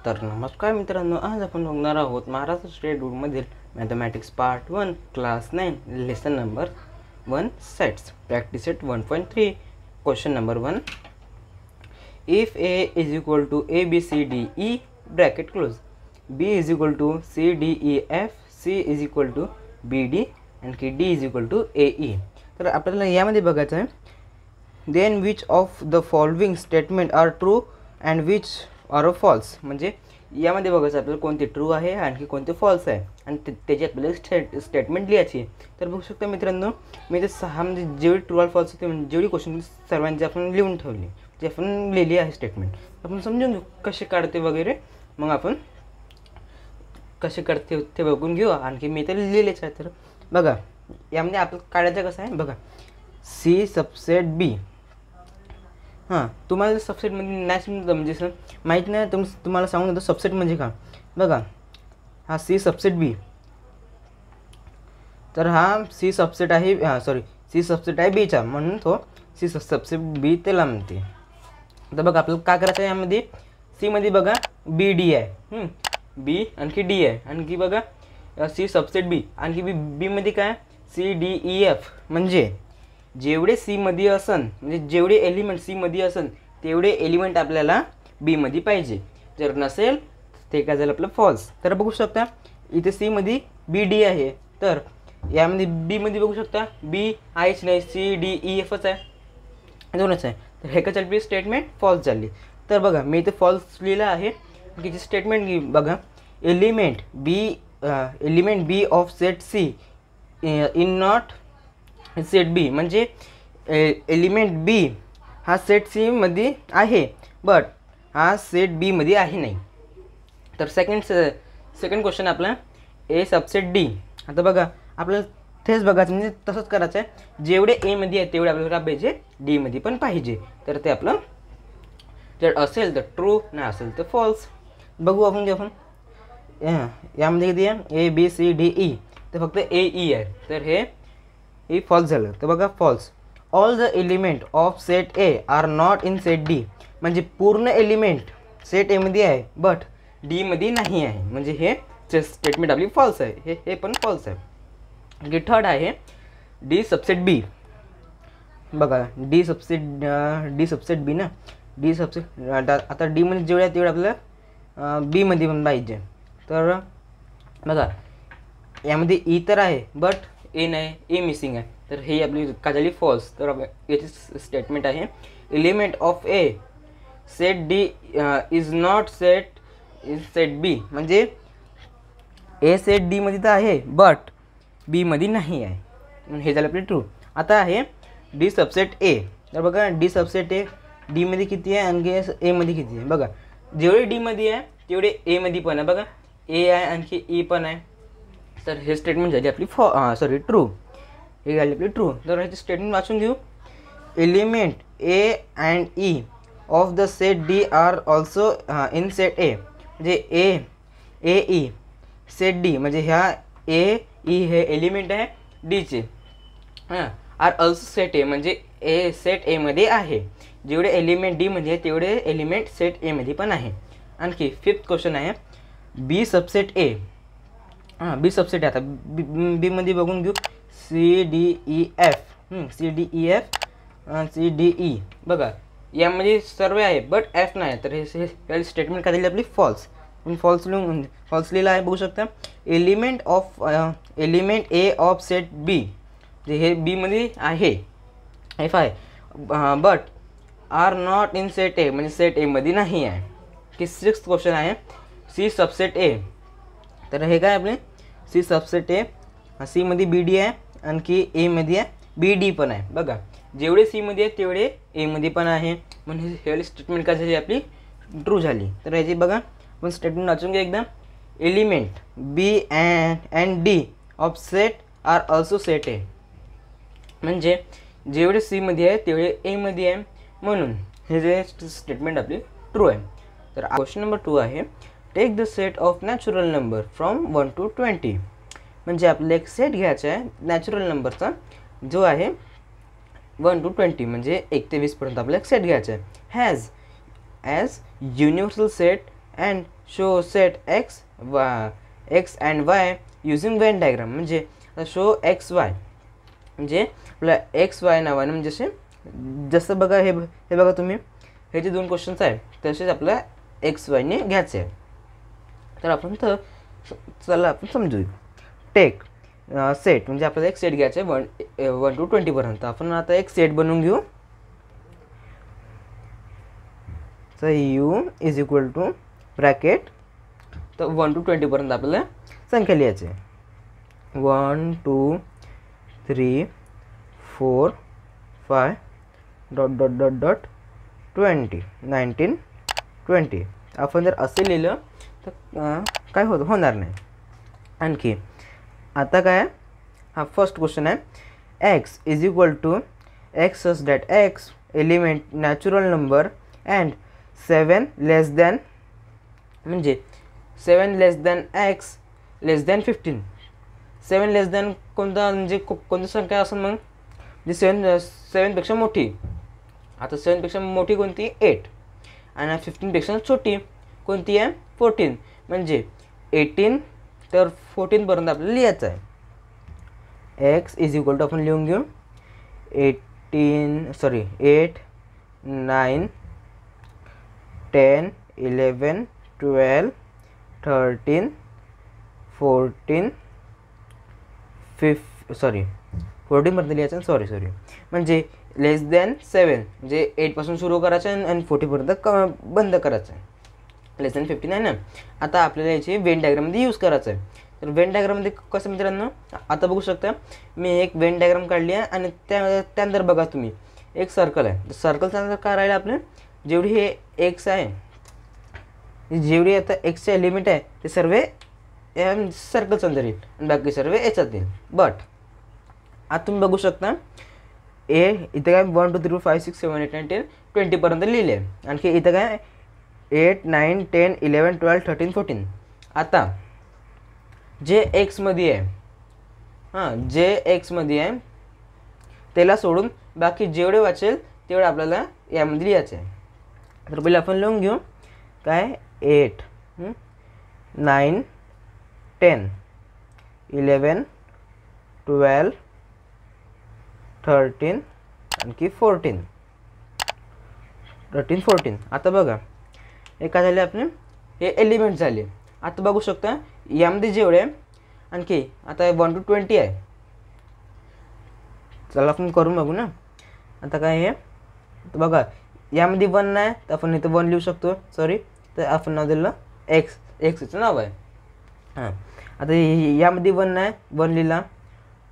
तर नमस्कार मित्रांनो, आज आपण बघणार आहोत महाराष्ट्र स्टेट बोर्डमधील mathematics part 1 class 9 lesson number 1 sets practice set 1.3. Question number 1. If A is equal to A B C D E bracket close, B is equal to C D E F, C is equal to B D आणखी D is equal to A E. तर आपल्याला यामध्ये बघायचं आहे, then which of the following statement are true and which or false. म्हणजे यामध्ये बघायचं आपल्याला कोणते ट्रू आहे आणखी कोणते फॉल्स आहे आणि त्याची आपल्याला स्टेटमेंट लिहायची आहे. तर बघू शकता मित्रांनो, मी ते 6 म्हणजे जेवढी ट्रू ऑर फॉल्स होते म्हणजे जेवढी क्वेश्चन सर्वांची आपण लिहून ठेवली, जे आपण लिहिली आहे स्टेटमेंट. आपण समजून घेऊ कसे काढते वगैरे, मग आपण कसे काढते ते बघून घेऊ. आणखी मी तर लिहिलेच आहे. तर बघा यामध्ये आपलं काढायचं कसं आहे बघा, सी सबसेट बी. हां, तुम्हाला सबसेटमध्ये नाही समजतं म्हणजे सर माहीत नाही, तुम्हाला सांगून देतो सबसेट म्हणजे का. बघा हा सी सबसेट बी, तर हा सी सबसेट आहे, सी सबसेट आहे बीचा, म्हणून तो सी सबसेट बी त्याला म्हणते. तर बघा आपल्याला काय करायचं आहे, यामध्ये सीमध्ये बघा बी डी आहे, बी आणखी डी आहे, आणखी बघा सी सबसेट बी, आणखी बीमध्ये काय सी डी ई एफ. म्हणजे जेवढे सीमध्ये असन म्हणजे जेवढे एलिमेंट सीमध्ये असन तेवढे एलिमेंट आपल्याला बीमध्ये पाहिजे. जर नसेल ते काय झालं आपलं फॉल्स. तर बघू शकता इथे सीमध्ये बी डी आहे, तर यामध्ये बीमध्ये बघू शकता बी आहेच नाही, सी डी ई एफच आहे, दोनच आहे. तर हे काय चालली स्टेटमेंट फॉल्स झाली. तर बघा मी इथे फॉल्स लिहिलं आहे. की स्टेटमेंट बघा, element B of set C in not set B. म्हणजे एलिमेंट बी हा सेट सी मध्ये आहे, बट हा सेट बी मध्ये आहे नाही. तर सेकंड क्वेश्चन आपला ए सबसेट डी. आता बघा आपल्याला तेच बघायचं म्हणजे तसंच करायचं आहे, जेवढे ए मध्ये आहे तेवढे आपल्याला काय पाहिजे डी मध्ये पण पाहिजे. तर ते आपलं जर असेल तर ट्रू, नाही असेल तर फॉल्स. बघू आपण यामध्ये किती आहे A B C D E, तर फक्त ए ई आहे, तर हे फॉल्स झालं. तर बघा false. All the element of set A are not in set D. म्हणजे पूर्ण एलिमेंट सेट एमध्ये आहे बट डीमध्ये नाही आहे, म्हणजे हे स्टेटमेंट आपली फॉल्स आहे. हे पण फॉल्स आहे. म्हणजे थर्ड आहे डी सबसेट बी. बघा डी सबसेट बी ना, डी सबसेट आता डीमध्ये जेवढे आहे तेवढे आपल्याला बीमध्ये पण पाहिजे. तर बघा यामध्ये ई तर आहे बट ए नाही, ए मिसिंग आहे, तर हे आपली काय झाली फॉल्स. तर याची स्टेटमेंट आहे element of A set D is not set B. म्हणजे ए सेट डी मध्ये तर आहे बट बी मध्ये नाही आहे, म्हणून हे झालं आपले ट्रू. आता आहे डी सबसेट ए. तर बघा डी सबसेट ए डी मध्ये किती आहे आणखी ए मध्ये किती आहे. बघा जेवढे डी मध्ये आहे तेवढे ए मध्ये पण आहे. बघा ए आहे आणखी ई पण आहे. तर हे स्टेटमेंट झाली आपली ट्रू. हे झाली आपली ट्रू. तर ह्याची स्टेटमेंट वाचून घेऊ. Element A and E of the set D are also in set A. म्हणजे ए ई सेट डी, म्हणजे ह्या ए ई हे एलिमेंट आहे डीचे, आर ऑल्सो सेट ए, म्हणजे ए सेट एमध्ये आहे. जेवढे एलिमेंट डीमध्ये आहे तेवढे एलिमेंट सेट एमध्ये पण आहे. आणखी फिफ्थ क्वेश्चन आहे बी सबसेट ए. बी सबसेट आहे. आता बीमध्ये बघून घेऊ C D E F, C D E F, C D E. बघा यामध्ये सर्व आहे बट एफ नाही, तर हे स्टेटमेंट काय दिली आपली फॉल्स. फॉल्स लिहिलं आहे. बघू शकता element A of set B, जे हे बीमध्ये आहे एफ आहे, but are not in set A, म्हणजे सेट एमध्ये नाही आहे. की सिक्स्थ क्वेश्चन आहे सी सबसेट ए. तर हे काय आपले सी सबसेट ए, सीमध्ये बी डी आहे आणखी एमध्ये आहे बी डी पण आहे. बघा जेवढे सीमध्ये आहे तेवढे एमध्ये पण आहे, म्हणजे हे स्टेटमेंट काय झाली आपली ट्रू झाली. तर याची बघा आपण स्टेटमेंट वाचून घ्या एकदा. Element B and D of set are also set A. म्हणजे जेवढे सीमध्ये आहे तेवढे एमध्ये आहे, म्हणून हे जे स्टेटमेंट आपली ट्रू आहे. तर क्वेश्चन नंबर 2 आहे take the set of natural number from 1 to 20. म्हणजे आपल्याला एक सेट घ्यायचा आहे नॅचरल नंबरचा, जो आहे 1 to 20, म्हणजे 1 ते 20 पर्यंत आपल्याला एक सेट घ्यायचा आहे. Has as universal set and show set x and Y using Venn diagram. म्हणजे आता शो एक्स वाय म्हणजे आपला एक्स वाय नावाने म्हणजे असे जसं बघा हे बघा तुम्ही, हे जे 2 क्वेश्चन्स आहे तसेच आपल्या एक्स वायने घ्यायचे आहे. तर आपण चला आपण समजू. टेक सेट म्हणजे आपल्याला एक सेट घ्यायचा आहे 1 to 20पर्यंत. आपण आता एक सेट बनवून घेऊ. तर you is equal two bracket, तर 1 to 20पर्यंत आपल्याला संख्या लिहायची आहे. 1 2 3 4 5 डॉट डॉट डॉट डॉट 20 19 20. आपण जर असे लिहिलं तर काय होणार नाही. आणखी आता काय, हा फर्स्ट क्वेश्चन आहे. X is equal to x such that x element natural number and 7 less than, म्हणजे 7 less than x less than 15. 7 less than कोणता म्हणजे कोणती संख्या असेल मग, म्हणजे 7पेक्षा मोठी. आता 7पेक्षा मोठी कोणती, 8. आणि 15पेक्षा छोटी कोणती आहे, 14. म्हणजे 18 तर 14पर्यंत आपल्याला लिहायचं आहे. एक्स इज इक्वल टू आपण लिहून घेऊ 8 9 10 11 12 13 14 14पर्यंत लिहायचं. सॉरी म्हणजे लेस दॅन 7 म्हणजे 8पासून सुरू करायचं आणि 40पर्यंत बंद करायचं आहे. लेस दॅन 15 आहे ना. आता आपल्याला याची वेन डायग्राममध्ये यूज करायचं आहे. तर वेन डायग्राममध्ये कसं मित्रांनो, आता बघू शकता मी एक वेन डायग्राम काढली आहे आणि त्यानंतर बघा तुम्ही एक सर्कल आहे. सर्कलचा नंतर काय राहिलं आपलं, जेवढी हे एक्स आहे, जेवढी आता एक्सचे एलिमेंट आहे ते सर्व या सर्कलच्या अंदर येईल आणि बाकी सर्व याच्यात येईल. बट आता तुम्ही बघू शकता इथं काय 1 2 3 4 5 6 7 8 9 10 20पर्यंत लिहिले आहे. आणखी इथं काय 8 9 10 11 12 13 14. आता जे एक्समध्ये आहे, जे एक्समध्ये आहे त्याला सोडून बाकी जेवढे वाचेल तेवढे आपल्याला यामध्ये लिहायचं आहे. तर पहिले आपण लिहून घेऊ काय 8 9 10 11 12 13 आणखी 14. आता बघा हे काय झाले आपले, हे एलिमेंट झाले. आता बघू शकता यामध्ये जेवढे आणखी आता 1 to 20 आहे. चला आपण करून बघू ना. आता काय आहे तर बघा यामध्ये 1 नाही तर आपण इथं 1 लिहू शकतो. तर आपण नाव दिलं एक्सचं नाव आहे. आता यामध्ये 1 नाही 1 लिहिला,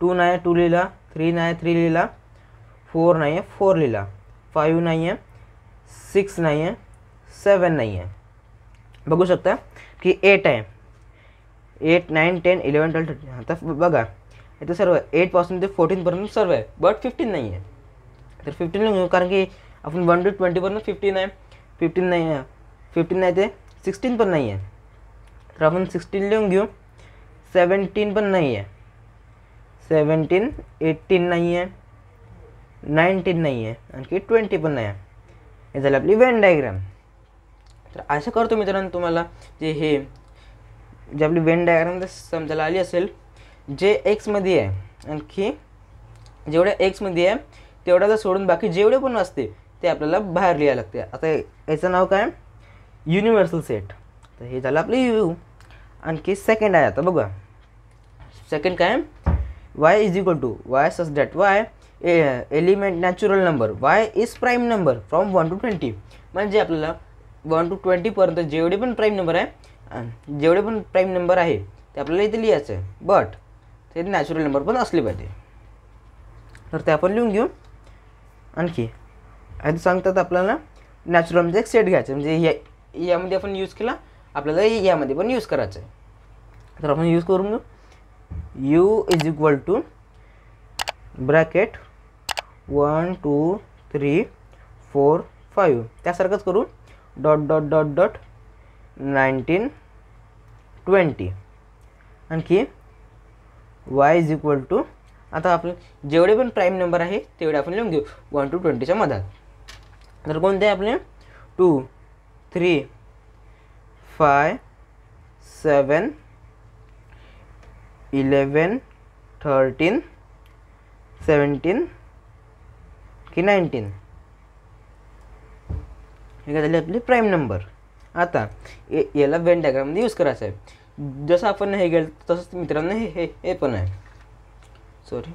2 नाही 2 लिहिला, 3 नाही 3 लिहिला, 4 नाही आहे 4 लिहिला, 5 नाही आहे 6 नाही आहे 7 नाही आहे. बघू शकता की 8 आहे. 8 9 10 11 12 13. आता बघा इथं सर्व 8पासून ते 14पर्यंत सर्व आहे, बट 15 नाही आहे. तर 15 लिहून घेऊ कारण की आपण 1 to 20पर्यंत 15 आहे. 15 नाही ते 16 पण नाही आहे. तर आपण 16 लिहून घेऊ. 17 पण नाही आहे. 17 18 नाही आहे, 19 नाही आहे, आणखी 20 पण नाही आहे. हे झालं आपली वेन डायग्राम. तर आशा करतो मित्रांनो तुम्हाला जे आपली वेन डायग्राम समजायला आली असेल. जे एक्समध्ये आहे आणखी जेवढ्या एक्समध्ये आहे तेवढ्याला सोडून बाकी जेवढे पण असते ते आपल्याला बाहेर लिहायला लागते. आता याचं नाव काय, युनिव्हर्सल सेट. तर हे झालं आपलं यू. आणखी सेकंड आहे. आता बघा सेकंड काय, y is equal to y such that y element natural number y is prime number from 1 to 20. म्हणजे आपल्याला 1 to 20पर्यंत जेवढे पण प्राईम नंबर आहे ते आपल्याला इथे लिहायचं आहे. बट ते नॅचरल नंबर पण असले पाहिजे. तर ते आपण लिहून घेऊ. आणखी आता सांगतात आपल्याला नॅचरल म्हणजे एक सेट घ्यायचं, म्हणजे यामध्ये आपण यूज केला आपल्याला यामध्ये पण यूज करायचं आहे. तर आपण यूज करून घेऊ. You is equal two bracket 1 2 3 4 5 त्यासारखंच करू डॉट डॉट डॉट डॉट 19 20. आणखी y इज इक्वल टू आता आपण जेवढे पण प्राईम नंबर आहे तेवढे आपण लिहून घेऊ 1 to 20च्या मधात. तर कोणते आपले 2 3 5 7 11 13 17 की 19 हे काय झाले आपले प्राईम नंबर. आता याला वेन डायग्राममध्ये यूज करायचं आहे. जसं आपण हे गेलं तसंच मित्रांनो हे पण आहे. सॉरी,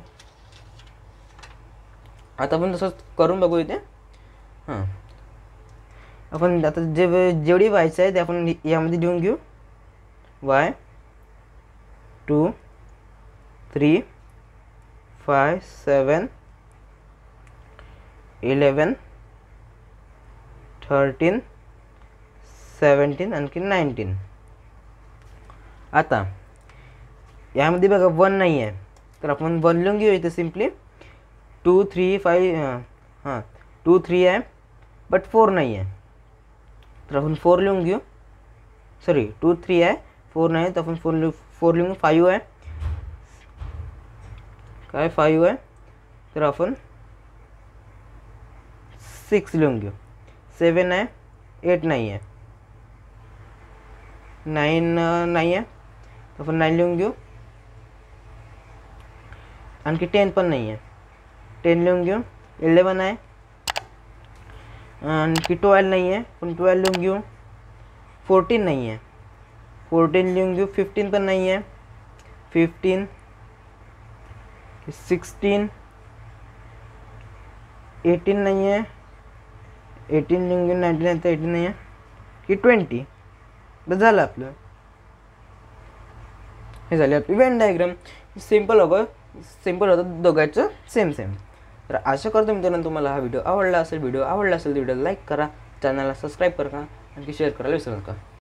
आता आपण तसंच करून बघू इथे. हां, आपण आता जेवढी व्हायचं आहे ते आपण यामध्ये लिहून घेऊ. y 2 3 5 7 11 13 17 आणखी 19. आता यामध्ये बघा 1 नाही आहे तर आपण 1 लिहून घेऊ इथे सिम्पली. 2 3 5 हां 2 3 आहे बट 4 नाही आहे तर आपण 4 लिहून घेऊ. सॉरी 2 3 आहे 4 नाही तर आपण 4 लिहून. 5 आहे काय 5 आहे तर आपण 6 लिहून घेऊ. 7 आहे 8 नाही आहे 9 नाही आहे तर आपण 9 लिहून घेऊ. आणखी 10 पण नाही आहे 10 लिहून घेऊ. 11 आहे आणखी 12 नाही आहे पण 12 लिहून घेऊ. 14 नाही आहे 14 लिहून घेऊ. 15 पण नाही आहे 15. 16 18 नाही आहे 18 लिहून घेऊ. 19 आहे तर 18 नाही आहे की 20. तर झालं आपलं. हे झाले आपली वेन डायग्राम. सिम्पल होतं दोघांचं सेम. तर आशा करतो मित्रांनो तुम्हाला हा व्हिडिओ आवडला असेल. व्हिडिओ आवडला असेल तर व्हिडिओ लाईक करा, चॅनलला सबस्क्राईब करा आणखी शेअर करायला विसरू नका.